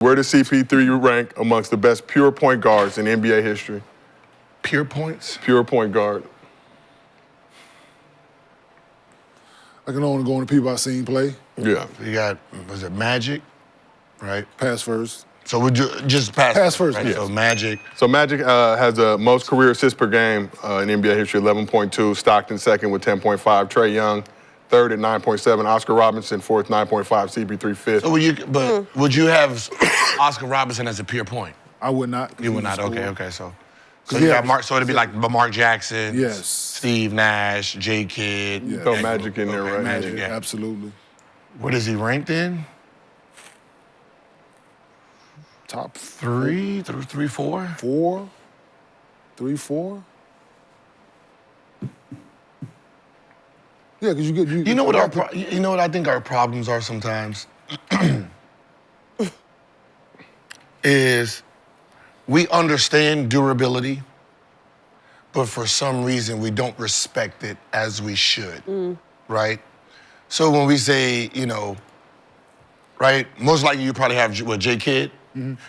Where does CP3 rank amongst the best pure point guards in NBA history? Pure points? Pure point guard. I can only go on the people I've seen play. Yeah. You got, was it Magic, right? Pass first. So would you just pass? Pass first, right? yes. So Magic. So Magic has the most career assists per game in NBA history, 11.2. Stockton second with 10.5. Trae Young third at 9.7. Oscar Robinson fourth, 9.5. CP3 fifth. So would you have Oscar Robinson as a pure point? I would not. You would not. Okay. So you got Mark. So it'd be like Mark Jackson. Yes. Steve Nash, J. Kidd. Yeah. Throw Magic in there, right? Magic, yeah. Absolutely. What is he ranked in? Top 3, 4? 4? 3, 4? Yeah, because you get You know what I think our problems are sometimes is we understand durability, but for some reason we don't respect it as we should, right? So when we say, right, most likely you probably have J. Kidd,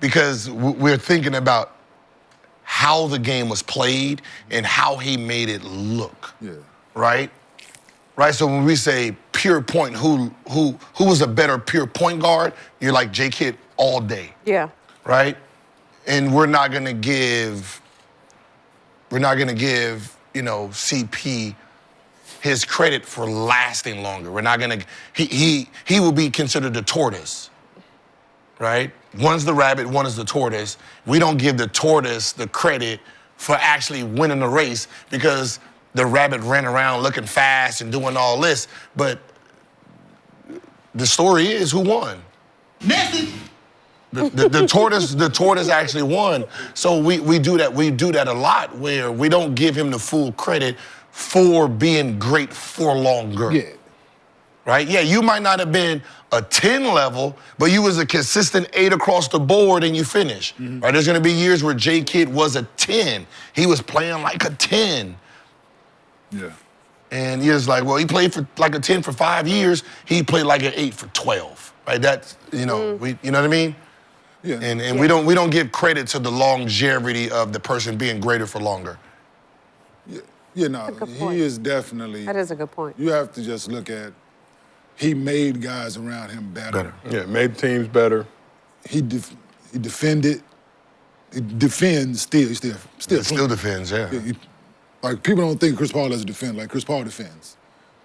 because we're thinking about how the game was played and how he made it look, right? Right, so when we say pure point, who was a better pure point guard? You're like J. Kidd all day. Yeah. Right? And we're not gonna give, CP his credit for lasting longer. We're not gonna, he will be considered the tortoise, right? One's the rabbit, one is the tortoise. We don't give the tortoise the credit for actually winning the race because the rabbit ran around looking fast and doing all this, but the story is who won. Message. The tortoise actually won. So we do that a lot where we don't give him the full credit for being great for longer. Yeah. Right? Yeah, you might not have been a 10 level, but you was a consistent 8 across the board and you finished. Right? There's gonna be years where J. Kidd was a 10. He was playing like a 10. Yeah. And you're just like, well, he played for like a 10 for 5 years. He played like an 8 for 12, right? That's, you know what I mean? Yeah. And we don't give credit to the longevity of the person being greater for longer. Yeah, no, he is definitely. That is a good point. You have to just look at, he made guys around him better. Yeah, made teams better. He defended. He defends still. He Still defends, yeah. Like, people don't think Chris Paul doesn't defend. Like, Chris Paul defends.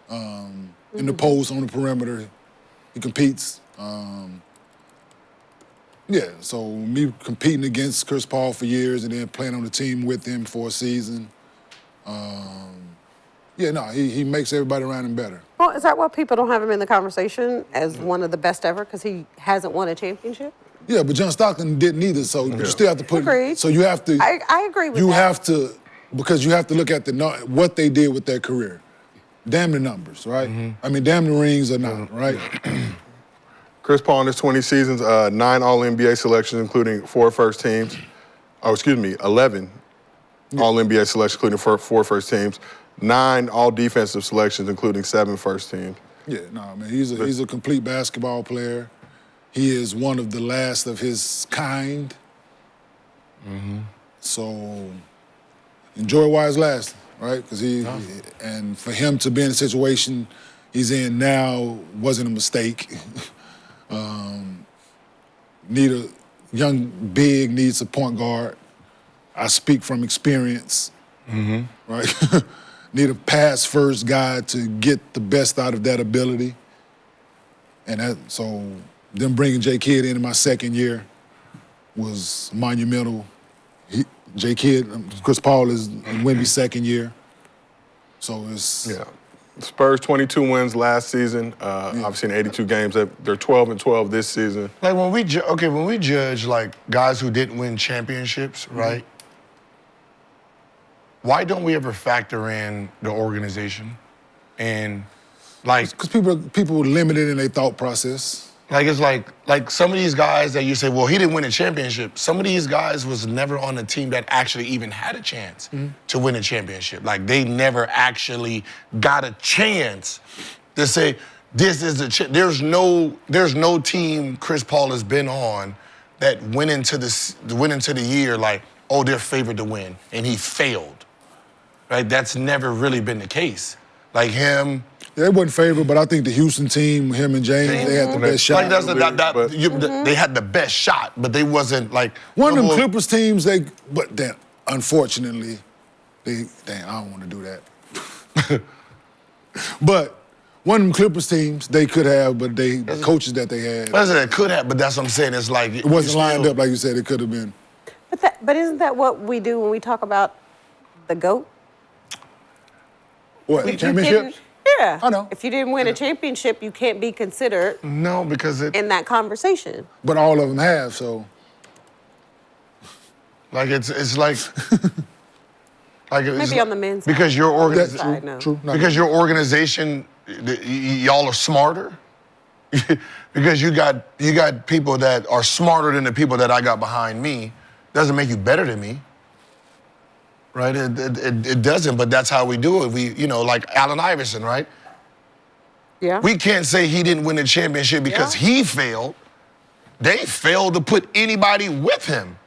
In the post, on the perimeter, he competes. Yeah, so me competing against Chris Paul for years and then playing on the team with him for a season, he makes everybody around him better. Well, is that why people don't have him in the conversation as one of the best ever? Because he hasn't won a championship? Yeah, but John Stockton didn't either, so you still have to put. Agreed. So you have to. I agree with that. You have to, because you have to look at what they did with their career. Damn the numbers, right? I mean, damn the rings or not, right? Chris Paul in his 20 seasons, 9 All-NBA selections, including 4 first teams. 11 All-NBA selections, including 4 first teams. 9 All-Defensive selections, including 7 first teams. Yeah, no, man, he's a complete basketball player. He is one of the last of his kind. So enjoy while it's lasting, right? Because and for him to be in a situation he's in now wasn't a mistake. Need a young big needs a point guard. I speak from experience, right? Need a pass first guy to get the best out of that ability. And so them bringing J. Kidd in my second year was monumental. J. Kidd, Chris Paul is in Wemby's second year. So it's... Yeah. Spurs 22 wins last season, obviously in 82 games. They're 12-12 this season. Like when we judge like guys who didn't win championships, right? Why don't we ever factor in the organization? And like, because people were limited in their thought process. Like it's like some of these guys that you say, well, he didn't win a championship. Some of these guys was never on a team that actually even had a chance to win a championship. Like they never actually got a chance to say, this is there's no team Chris Paul has been on that went into the year like, oh, they're favored to win, and he failed. Right? That's never really been the case. Like him. They wasn't favored, but I think the Houston team, him and James, they had the best shot. Like they had the best shot, but they wasn't like one of them Clippers teams. But then unfortunately, I don't want to do that. But one of them Clippers teams they could have, but the coaches that they had. I said it could have, but that's what I'm saying. It's like it wasn't lined up like you said. It could have been. But isn't that what we do when we talk about the GOAT? What, championships? Yeah. I know. If you didn't win a championship, you can't be considered no, because in that conversation. But all of them have, so. Like it's like like Maybe on the men's side. because your organization no. True. because your organization y'all are smarter. Because you got people that are smarter than the people that I got behind me. Doesn't make you better than me. Right? It doesn't, but that's how we do it. We, like Allen Iverson, right? Yeah. We can't say he didn't win the championship because he failed. They failed to put anybody with him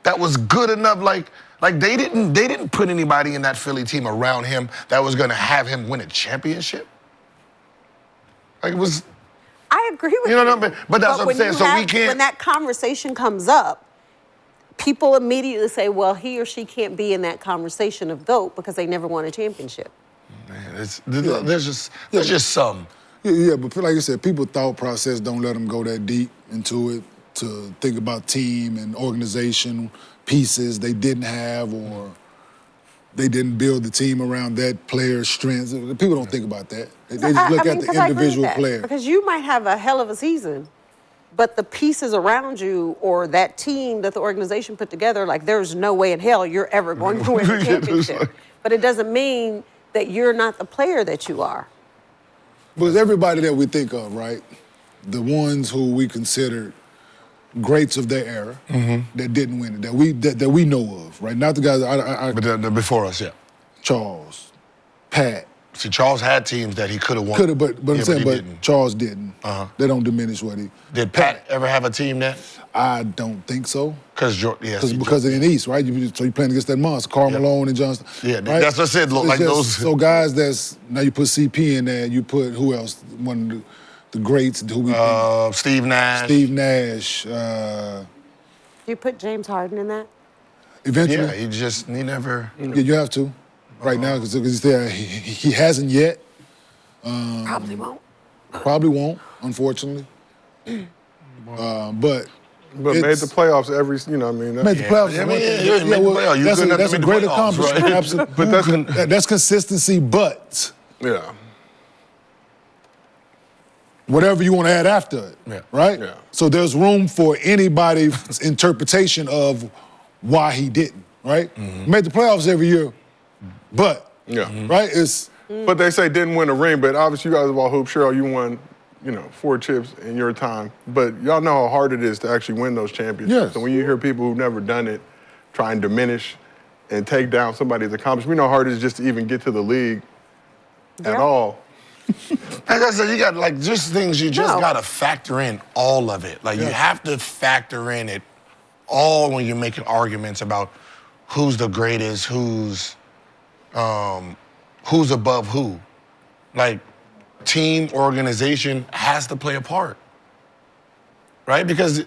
that was good enough. Like they didn't put anybody in that Philly team around him that was gonna have him win a championship. Like it was. I agree with you. You know what I mean? But that's what I'm saying. So we can't. When that conversation comes up, people immediately say, well, he or she can't be in that conversation of GOAT because they never won a championship. Man, there's just some. Yeah, but like I said, people's thought process don't let them go that deep into it to think about team and organization pieces they didn't have or they didn't build the team around that player's strengths. People don't think about that. They just look at the individual player. Because you might have a hell of a season, but the pieces around you or that team that the organization put together, like there's no way in hell you're ever going to win a championship. But it doesn't mean that you're not the player that you are. Because everybody that we think of, right, the ones who we considered greats of their era that didn't win it, that we know of, right? Not the guys, But the before us, yeah. Charles, Pat. See, Charles had teams that he could have won. Could have, but I'm saying, he but didn't. Charles didn't. They don't diminish what he. Did Pat ever have a team that? I don't think so. Because Because in the East, right? So you're playing against that monster, Karl Malone and John Stockton. Yeah, right? that's what I said. Like those. So guys, now you put CP in there. You put who else? One of the greats who we think. Steve Nash. Steve Nash. Do you put James Harden in that? Eventually. Yeah, he never. Yeah, you have to. Right now, because he's there. He hasn't yet. Probably won't. Probably won't, unfortunately. But made the playoffs every, what I mean? Made the playoffs. That's a great accomplishment. Right? Absolutely. But that's consistency, but Yeah. whatever you want to add after it, right? Yeah. So there's room for anybody's interpretation of why he didn't, right? Made the playoffs every year, but, right? But they say didn't win a ring, but obviously you guys have all hooped. Cheryl, you won, 4 chips in your time. But y'all know how hard it is to actually win those championships. Yes. So when you hear people who've never done it try and diminish and take down somebody's accomplishment, we know how hard it is just to even get to the league at all. Like I said, you got just things you just got to factor in all of it. Like you have to factor in it all when you're making arguments about who's the greatest, who's above who. Like team organization has to play a part, right? Because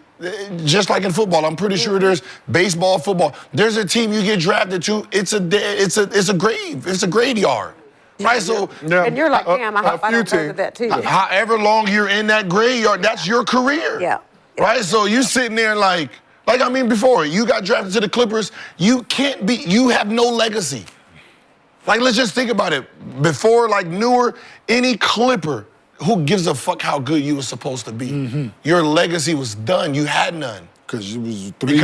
just like in football, I'm pretty sure there's baseball, football. There's a team you get drafted to. It's a grave. It's a graveyard. Right, so and you're like, damn, I hope I don't go to that too. However long you're in that graveyard, that's your career. Yeah. Right, so you sitting there before you got drafted to the Clippers, you have no legacy. Like, let's just think about it. Before, newer, any Clipper, who gives a fuck how good you were supposed to be? Your legacy was done. You had none. Because it was 3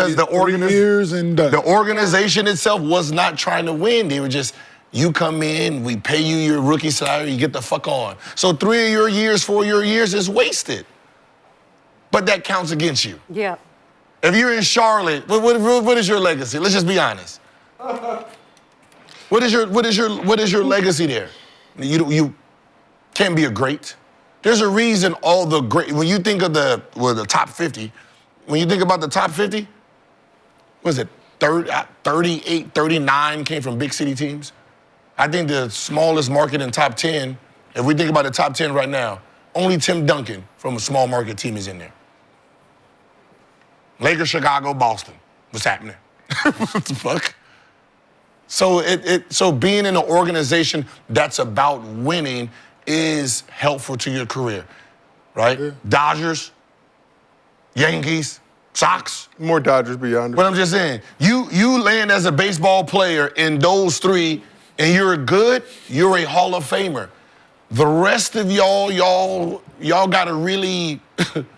years and done. The organization itself was not trying to win. They were just, you come in, we pay you your rookie salary, you get the fuck on. So 3 of your years, 4 of your years is wasted. But that counts against you. Yeah. If you're in Charlotte, what is your legacy? Let's just be honest. What is your legacy there? You can't be a great. There's a reason all the great, when you think of the top 50, when you think about the top 50, was it 38, 39 came from big city teams? I think the smallest market in top 10, if we think about the top 10 right now, only Tim Duncan from a small market team is in there. Lakers, Chicago, Boston. What's happening? What the fuck? So so being in an organization that's about winning is helpful to your career, right? Yeah. Dodgers, Yankees, Sox. More Dodgers beyond. But I'm just saying, you land as a baseball player in those three, and you're good, you're a Hall of Famer. The rest of y'all gotta really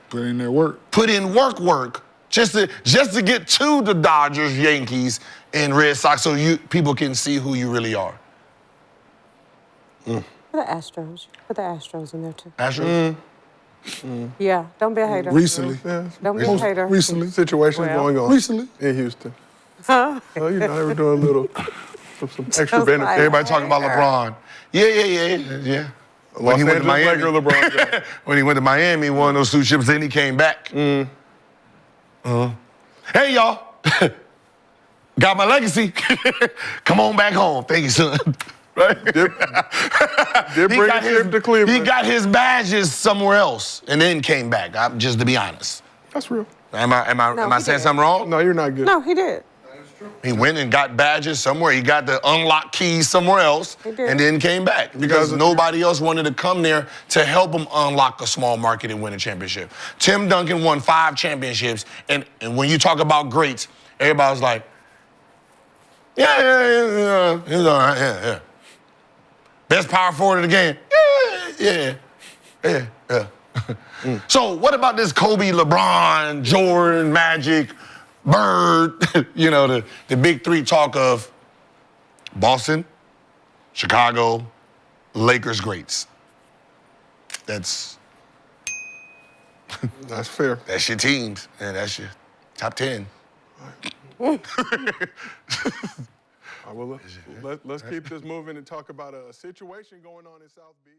Put in their work. put in work just to get to the Dodgers, Yankees, and Red Sox, so people can see who you really are. Put the Astros. Put the Astros in there too. Astros. Yeah, don't be a hater. Recently. Yeah, Don't be a hater. Recently. situations Well. going on Recently. in Houston. Well, they were doing a little, some extra Sounds benefit. like- Everybody talking about LeBron. Yeah. Los he went to Angeles Miami. Laker LeBron James. When he went to Miami, he won those 2 chips, then he came back. Hey, y'all. Got my legacy. Come on back home. Thank you, son. Right? Did bring a trip to Cleveland. He got his badges somewhere else and then came back, just to be honest. That's real. Am I he saying did. something wrong? No, you're not good. No, he did. He went and got badges somewhere. He got the unlock keys somewhere else He did. and then came back because nobody else wanted to come there to help him unlock a small market and win a championship. Tim Duncan won 5 championships, and when you talk about greats, everybody's like, yeah, he's all right, yeah. Best power forward in the game, yeah. So what about this Kobe, LeBron, Jordan, Magic, Bird, the big 3 talk of Boston, Chicago, Lakers greats. That's fair. That's your teams, and that's your top 10. Well, let's keep this moving and talk about a situation going on in South Beach.